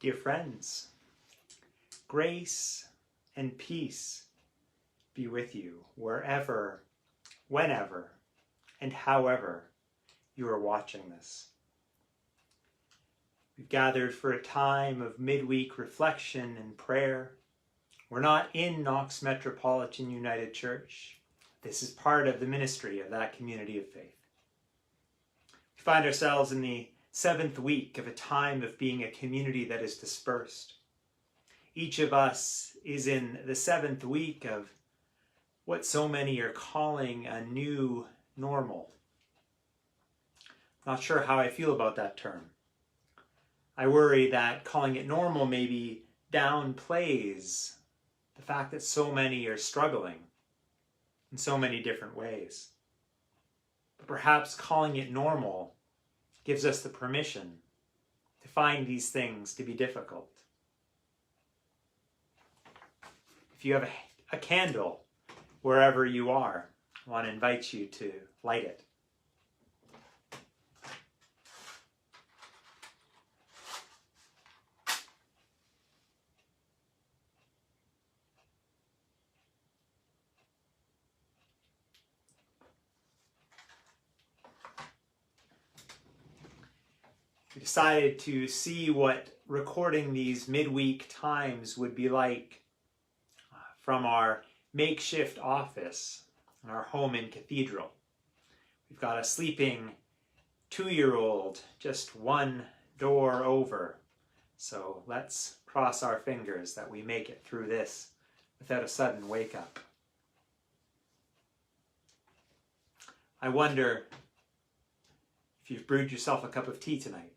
Dear friends, grace and peace be with you wherever, whenever, and however you are watching this. We've gathered for a time of midweek reflection and prayer. We're not in Knox-Metropolitan United Church. This is part of the ministry of that community of faith. We find ourselves in the 7th week of a time of being a community that is dispersed. Each of us is in the 7th week of what so many are calling a new normal. Not sure how I feel about that term. I worry that calling it normal maybe downplays the fact that so many are struggling in so many different ways. But perhaps calling it normal gives us the permission to find these things to be difficult. If you have a candle wherever you are, I want to invite you to light it. We decided to see what recording these midweek times would be like from our makeshift office in our home in Cathedral. We've got a sleeping 2-year-old just one door over, so let's cross our fingers that we make it through this without a sudden wake up. I wonder if you've brewed yourself a cup of tea tonight.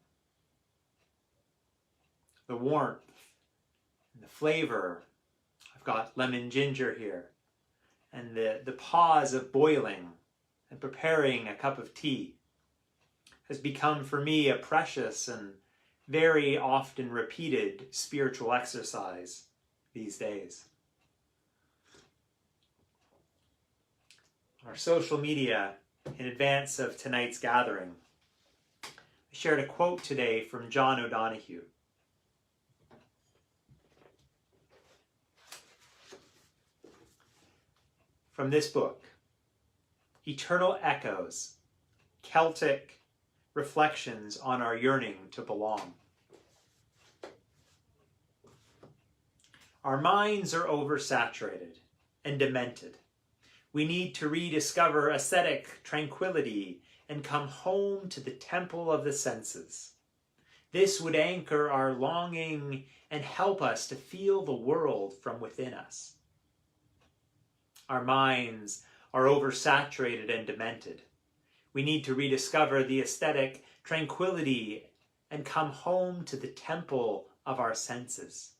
The warmth and the flavor. I've got lemon ginger here. And the pause of boiling and preparing a cup of tea has become for me a precious and very often repeated spiritual exercise these days. On our social media, in advance of tonight's gathering, I shared a quote today from John O'Donohue. From this book, Eternal Echoes, Celtic Reflections on Our Yearning to Belong. Our minds are oversaturated and demented. We need to rediscover aesthetic tranquility and come home to the temple of the senses. This would anchor our longing and help us to feel the world from within us. Our minds are oversaturated and demented. We need to rediscover the aesthetic tranquility and come home to the temple of our senses.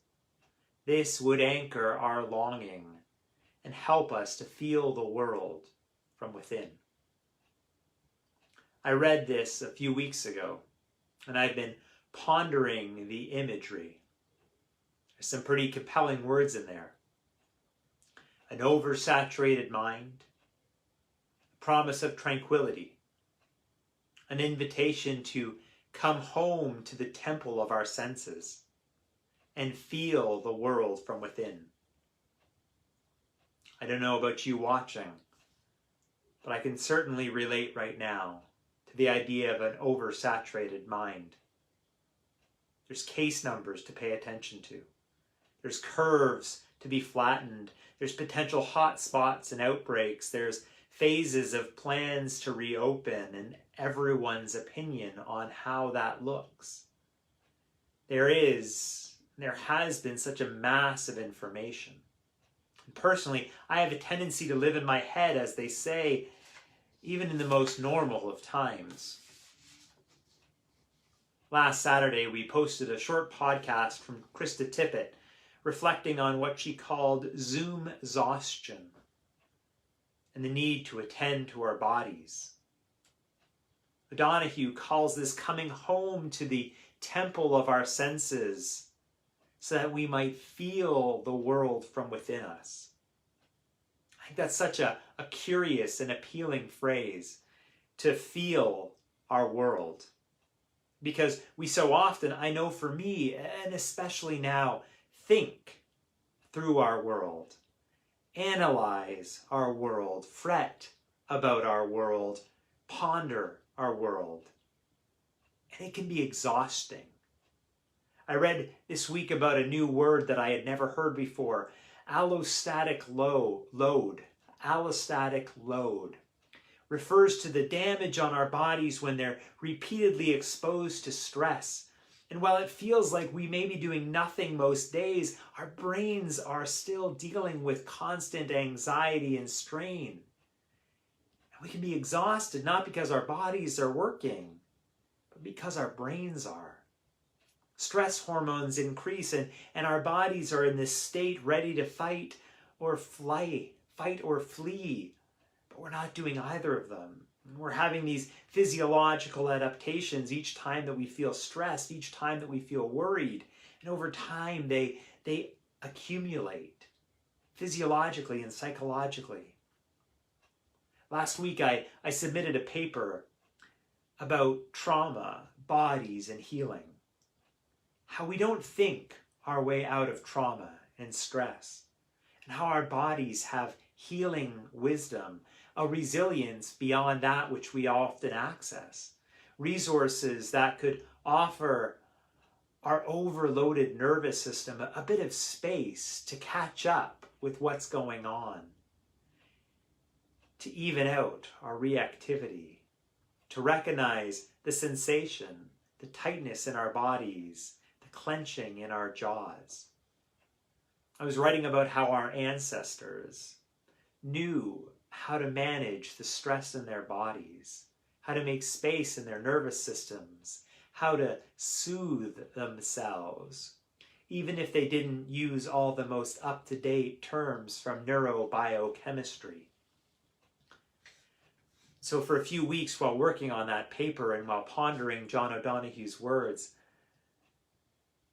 This would anchor our longing and help us to feel the world from within. I read this a few weeks ago, and I've been pondering the imagery. There's some pretty compelling words in there. An oversaturated mind, a promise of tranquility, an invitation to come home to the temple of our senses and feel the world from within. I don't know about you watching, but I can certainly relate right now to the idea of an oversaturated mind. There's case numbers to pay attention to. There's curves to be flattened. There's potential hot spots and outbreaks. There's phases of plans to reopen and everyone's opinion on how that looks. There has been such a mass of information. And personally, I have a tendency to live in my head, as they say, even in the most normal of times. Last Saturday, we posted a short podcast from Krista Tippett reflecting on what she called Zoom exhaustion and the need to attend to our bodies. O'Donohue calls this coming home to the temple of our senses so that we might feel the world from within us. I think that's such a curious and appealing phrase, to feel our world. Because we so often, I know for me, and especially now, think through our world, analyze our world, fret about our world, ponder our world. And it can be exhausting. I read this week about a new word that I had never heard before, allostatic load. Allostatic load refers to the damage on our bodies when they're repeatedly exposed to stress. And while it feels like we may be doing nothing most days, our brains are still dealing with constant anxiety and strain. And we can be exhausted not because our bodies are working, but because our brains are. Stress hormones increase and our bodies are in this state ready to fight or flee. But we're not doing either of them. We're having these physiological adaptations each time that we feel stressed, each time that we feel worried. And over time, they accumulate physiologically and psychologically. Last week, I submitted a paper about trauma, bodies, and healing. How we don't think our way out of trauma and stress. And how our bodies have healing wisdom, a resilience beyond that which we often access, resources that could offer our overloaded nervous system a bit of space to catch up with what's going on, to even out our reactivity, to recognize the sensation, the tightness in our bodies, the clenching in our jaws. I was writing about how our ancestors knew how to manage the stress in their bodies, how to make space in their nervous systems, how to soothe themselves, even if they didn't use all the most up-to-date terms from neurobiochemistry. So for a few weeks while working on that paper and while pondering John O'Donoghue's words,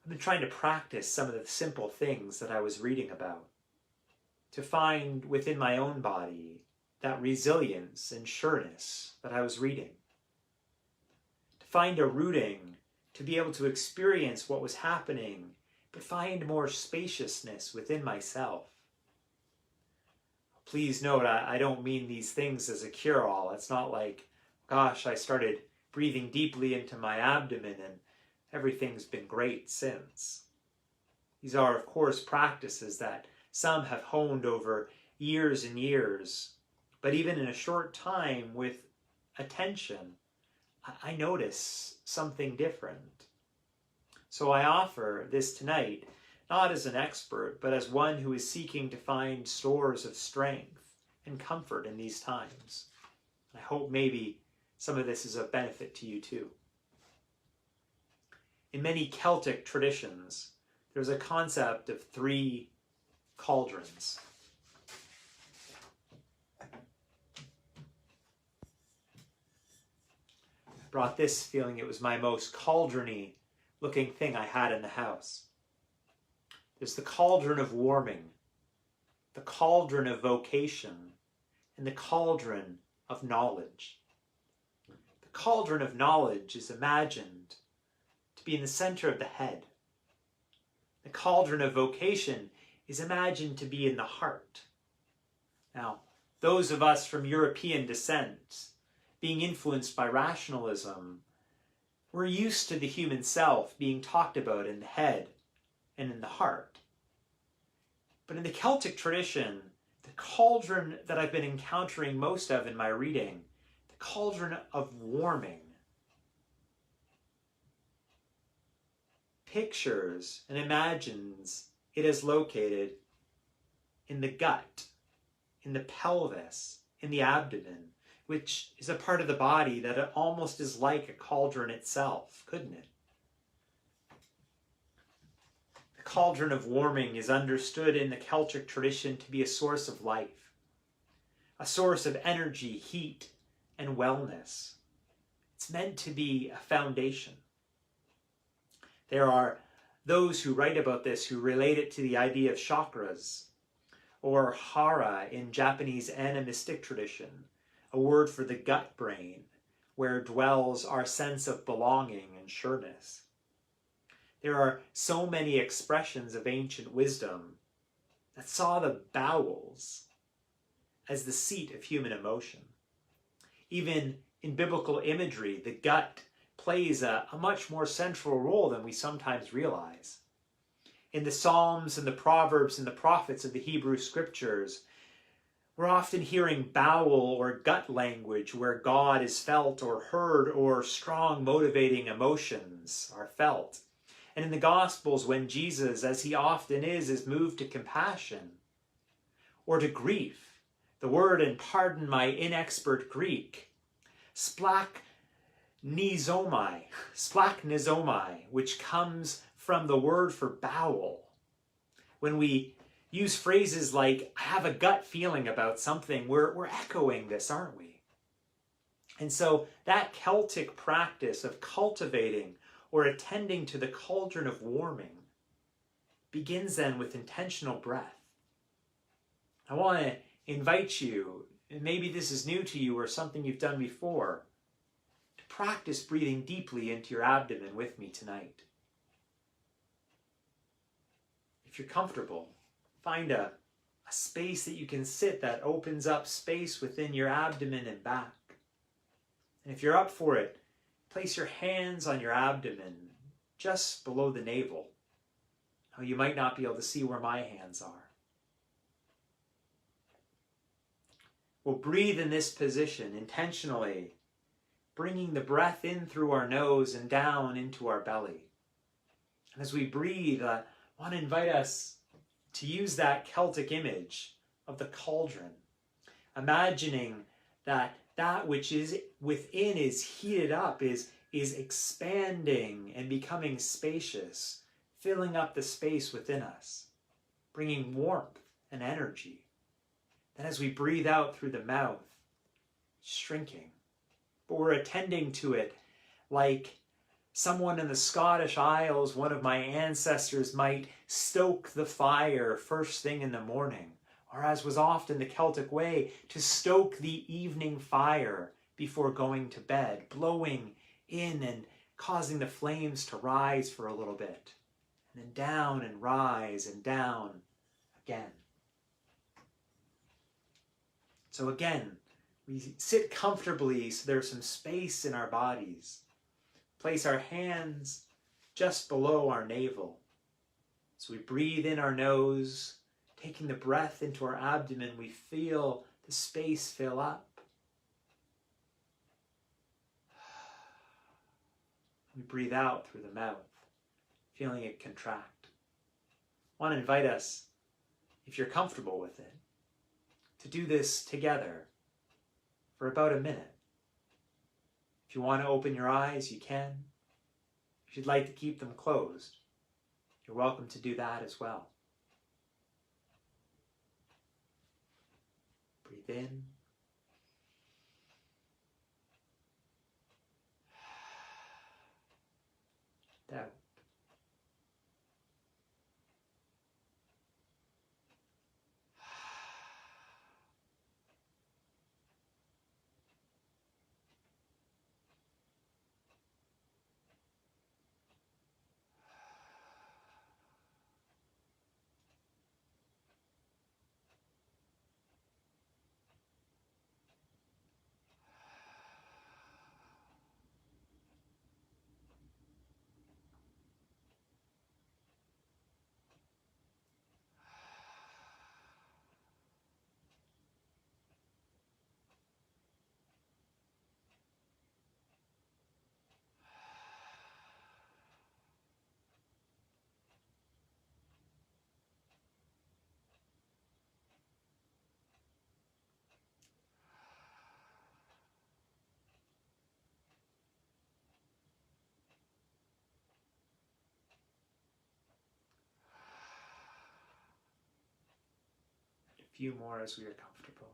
I've been trying to practice some of the simple things that I was reading about, to find within my own body that resilience and sureness that I was reading. To find a rooting, to be able to experience what was happening, but find more spaciousness within myself. Please note, I don't mean these things as a cure-all. It's not like, gosh, I started breathing deeply into my abdomen and everything's been great since. These are, of course, practices that some have honed over years and years, but even in a short time with attention, I notice something different. So I offer this tonight, not as an expert, but as one who is seeking to find stores of strength and comfort in these times. I hope maybe some of this is of benefit to you too. In many Celtic traditions, there's a concept of 3 cauldrons. I brought this feeling it was my most cauldron-y looking thing I had in the house. There's the Cauldron of Warming, the Cauldron of Vocation, and the Cauldron of Knowledge. The Cauldron of Knowledge is imagined to be in the center of the head. The Cauldron of Vocation is imagined to be in the heart. Now, those of us from European descent, being influenced by rationalism, we're used to the human self being talked about in the head and in the heart. But in the Celtic tradition, the cauldron that I've been encountering most of in my reading, the Cauldron of Warming, pictures and imagines it is located in the gut, in the pelvis, in the abdomen, which is a part of the body that it almost is like a cauldron itself, couldn't it? The Cauldron of Warming is understood in the Celtic tradition to be a source of life, a source of energy, heat, and wellness. It's meant to be a foundation. There are those who write about this who relate it to the idea of chakras, or hara in Japanese animistic tradition, a word for the gut brain, where dwells our sense of belonging and and sureness. There are so many expressions of ancient wisdom that saw the bowels as the seat of human emotion. Even in biblical imagery, the gut plays a much more central role than we sometimes realize. In the Psalms and the Proverbs and the prophets of the Hebrew Scriptures, we're often hearing bowel or gut language where God is felt or heard, or strong motivating emotions are felt. And in the Gospels, when Jesus, as he often is moved to compassion or to grief, the word, and pardon my inexpert Greek, splachnizomai, which comes from the word for bowel. When we use phrases like, I have a gut feeling about something, we're echoing this, aren't we? And so that Celtic practice of cultivating or attending to the cauldron of warming begins then with intentional breath. I want to invite you, and maybe this is new to you or something you've done before, to practice breathing deeply into your abdomen with me tonight. If you're comfortable, find a space that you can sit that opens up space within your abdomen and back. And if you're up for it, place your hands on your abdomen just below the navel. Now, you might not be able to see where my hands are. We'll breathe in this position intentionally, bringing the breath in through our nose and down into our belly. And as we breathe, I want to invite us to use that Celtic image of the cauldron, imagining that which is within is heated up, is expanding and becoming spacious, filling up the space within us, bringing warmth and energy. Then as we breathe out through the mouth, shrinking. But we're attending to it like someone in the Scottish Isles, one of my ancestors, might stoke the fire first thing in the morning, or as was often the Celtic way, to stoke the evening fire before going to bed, blowing in and causing the flames to rise for a little bit, and then down and rise and down again. So again, we sit comfortably so there's some space in our bodies. Place our hands just below our navel. So we breathe in our nose, taking the breath into our abdomen, we feel the space fill up. We breathe out through the mouth, feeling it contract. I want to invite us, if you're comfortable with it, to do this together for about a minute. If you want to open your eyes, you can. If you'd like to keep them closed, you're welcome to do that as well. Breathe in. Out. A few more as we are comfortable.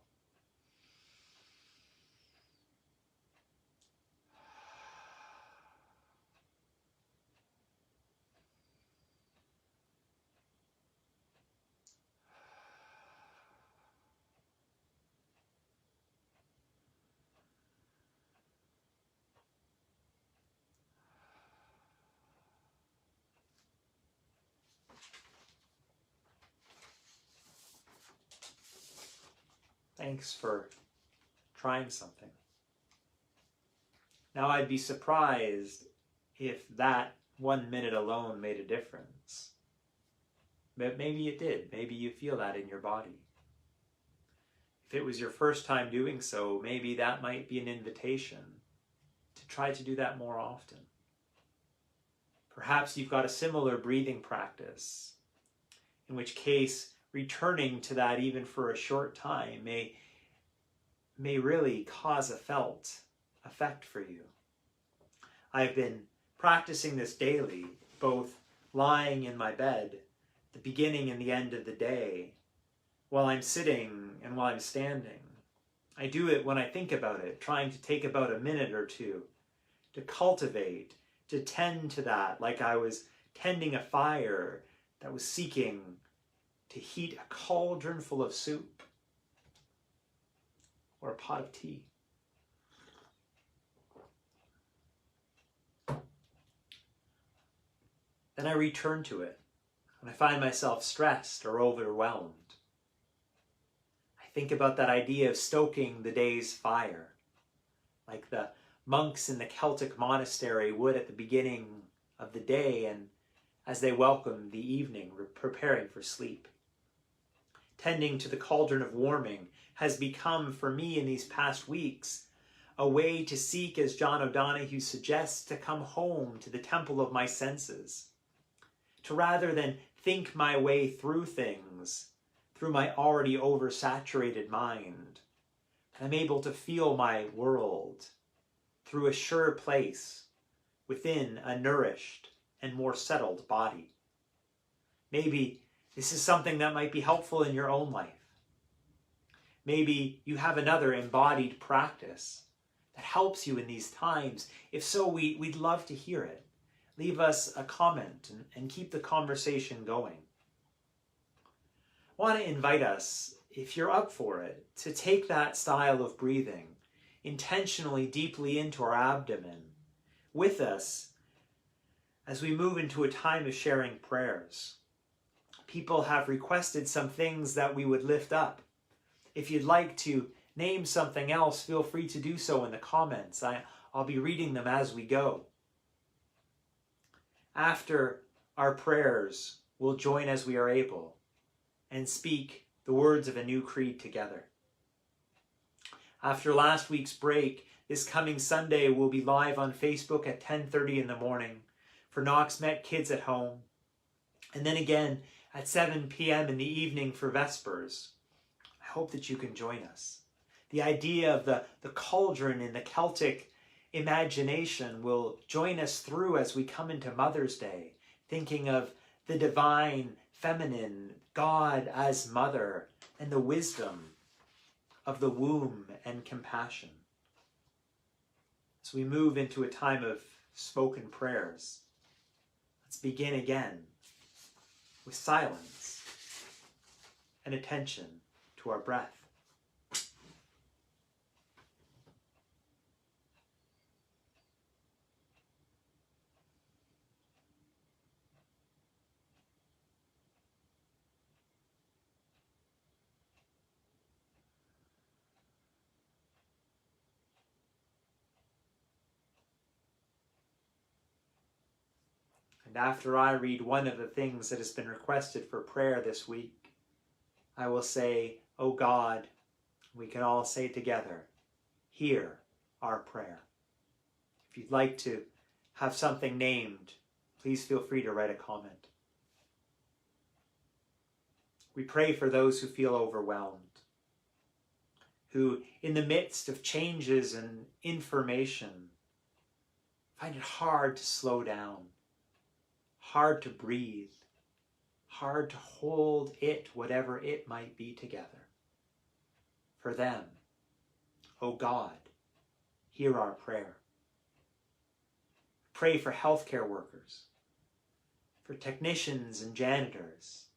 Thanks for trying something. Now, I'd be surprised if that 1 minute alone made a difference. But maybe it did. Maybe you feel that in your body. If it was your first time doing so, maybe that might be an invitation to try to do that more often. Perhaps you've got a similar breathing practice, in which case returning to that even for a short time may really cause a felt effect for you. I've been practicing this daily, both lying in my bed, the beginning and the end of the day, while I'm sitting and while I'm standing. I do it when I think about it, trying to take about a minute or two to cultivate, to tend to that like I was tending a fire that was seeking to heat a cauldron full of soup or a pot of tea. Then I return to it when I find myself stressed or overwhelmed. I think about that idea of stoking the day's fire, like the monks in the Celtic monastery would at the beginning of the day and as they welcomed the evening, preparing for sleep. Tending to the Cauldron of Warming has become, for me in these past weeks, a way to seek, as John O'Donohue suggests, to come home to the temple of my senses. To rather than think my way through things, through my already oversaturated mind, I'm able to feel my world through a sure place within a nourished and more settled body. Maybe this is something that might be helpful in your own life. Maybe you have another embodied practice that helps you in these times. If so, we'd love to hear it. Leave us a comment and keep the conversation going. I want to invite us, if you're up for it, to take that style of breathing intentionally deeply into our abdomen with us as we move into a time of sharing prayers. People have requested some things that we would lift up. If you'd like to name something else, feel free to do so in the comments. I'll be reading them as we go. After our prayers, we'll join as we are able and speak the words of a new creed together. After last week's break, this coming Sunday we'll be live on Facebook at 10:30 in the morning for Knox-Met Kids at Home, and then again at 7 p.m. in the evening for Vespers. I hope that you can join us. The idea of the cauldron in the Celtic imagination will join us through as we come into Mother's Day, thinking of the divine feminine, God as mother, and the wisdom of the womb and compassion. As we move into a time of spoken prayers, let's begin again with silence and attention to our breath. And after I read one of the things that has been requested for prayer this week, I will say, "O God," we can all say together, "Hear our prayer." If you'd like to have something named, please feel free to write a comment. We pray for those who feel overwhelmed, who in the midst of changes and information find it hard to slow down, hard to breathe, hard to hold it, whatever it might be, together. For them, O God, hear our prayer. Pray for healthcare workers, for technicians and janitors,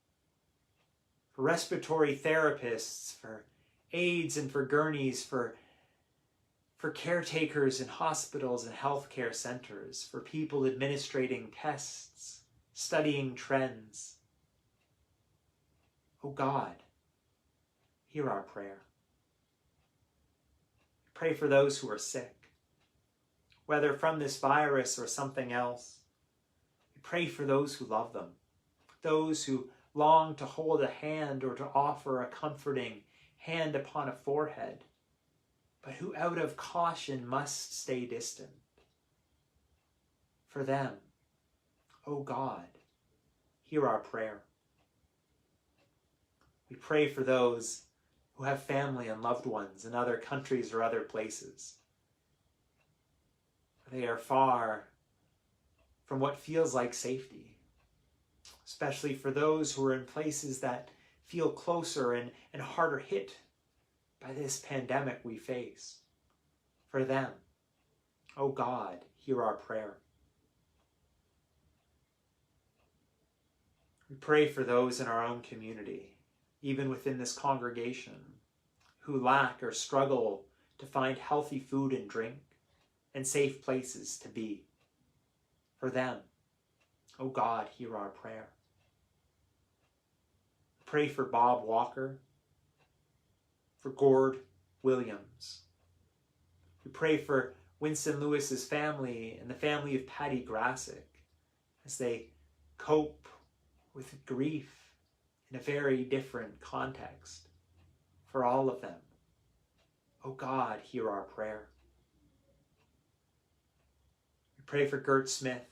for respiratory therapists, for aides and for gurneys, for caretakers in hospitals and healthcare centers, for people administrating tests, studying trends. O God, hear our prayer. Pray for those who are sick, whether from this virus or something else. We pray for those who love them, those who long to hold a hand or to offer a comforting hand upon a forehead, but who out of caution must stay distant. For them, O God, hear our prayer. We pray for those who have family and loved ones in other countries or other places. They are far from what feels like safety, especially for those who are in places that feel closer and harder hit by this pandemic we face. For them, O God, hear our prayer. We pray for those in our own community, even within this congregation, who lack or struggle to find healthy food and drink and safe places to be. For them, O God, hear our prayer. Pray for Bob Walker, for Gord Williams. We pray for Winston Lewis's family and the family of Patty Grassick as they cope with grief in a very different context. For all of them, O God, hear our prayer. We pray for Gert Smith,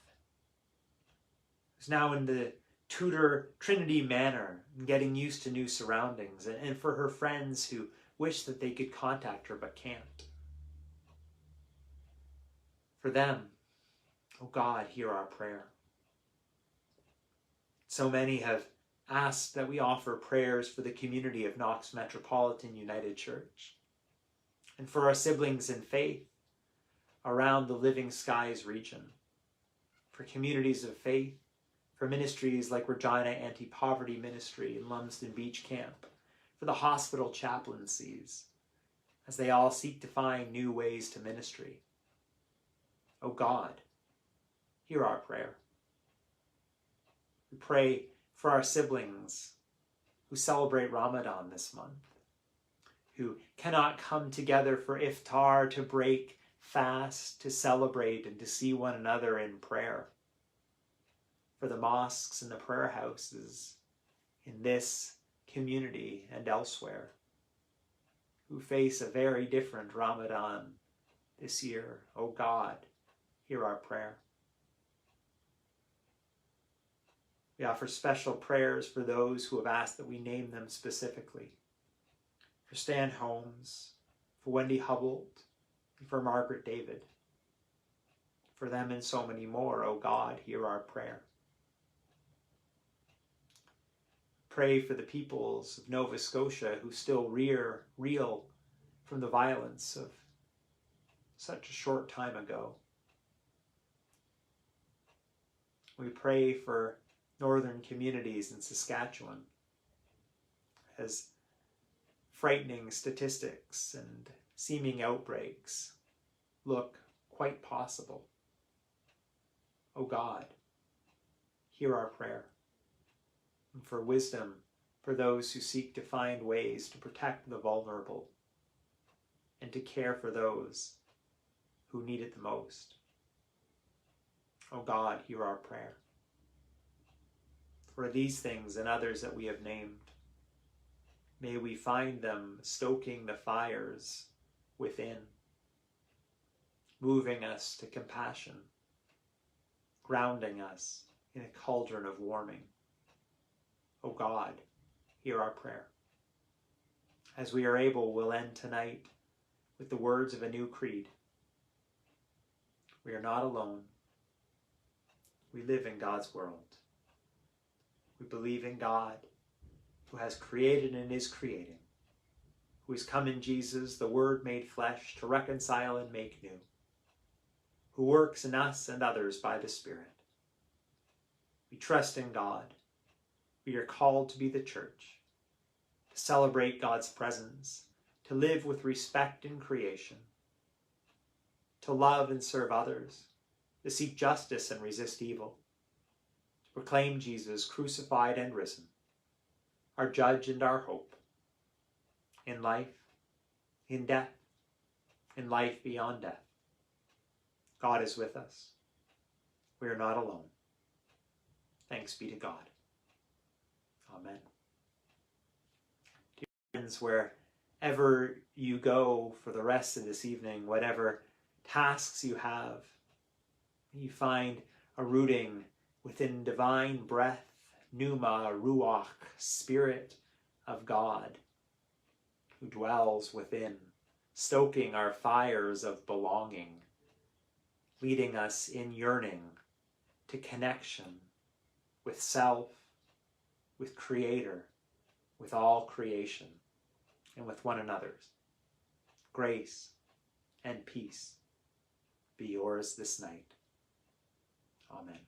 who's now in the Tudor Trinity Manor and getting used to new surroundings, and for her friends who wish that they could contact her but can't. For them, O God, hear our prayer. So many have asked that we offer prayers for the community of Knox-Metropolitan United Church and for our siblings in faith around the Living Skies region, for communities of faith, for ministries like Regina Anti-Poverty Ministry and Lumsden Beach Camp, for the hospital chaplaincies, as they all seek to find new ways to ministry. O God, hear our prayer. We pray for our siblings who celebrate Ramadan this month, who cannot come together for iftar to break fast, to celebrate and to see one another in prayer. For the mosques and the prayer houses in this community and elsewhere, who face a very different Ramadan this year. O God, hear our prayer. We offer special prayers for those who have asked that we name them specifically. For Stan Holmes, for Wendy Hubbold, and for Margaret David. For them and so many more, O God, hear our prayer. Pray for the peoples of Nova Scotia who still reel from the violence of such a short time ago. We pray for northern communities in Saskatchewan as frightening statistics and seeming outbreaks look quite possible. O God, hear our prayer. And for wisdom for those who seek to find ways to protect the vulnerable and to care for those who need it the most. O God, hear our prayer. For these things and others that we have named, may we find them stoking the fires within, moving us to compassion, grounding us in a cauldron of warming. O God, hear our prayer. As we are able, we'll end tonight with the words of a new creed. We are not alone. We live in God's world. We believe in God, who has created and is creating, who has come in Jesus, the Word made flesh, to reconcile and make new, who works in us and others by the Spirit. We trust in God. We are called to be the church, to celebrate God's presence, to live with respect in creation, to love and serve others, to seek justice and resist evil, to proclaim Jesus crucified and risen, our judge and our hope, in life, in death, in life beyond death. God is with us. We are not alone. Thanks be to God. Amen. Dear friends, wherever you go for the rest of this evening, whatever tasks you have, you find a rooting within divine breath, pneuma, ruach, Spirit of God, who dwells within, stoking our fires of belonging, leading us in yearning to connection with self, with Creator, with all creation, and with one another. Grace and peace be yours this night. Amen.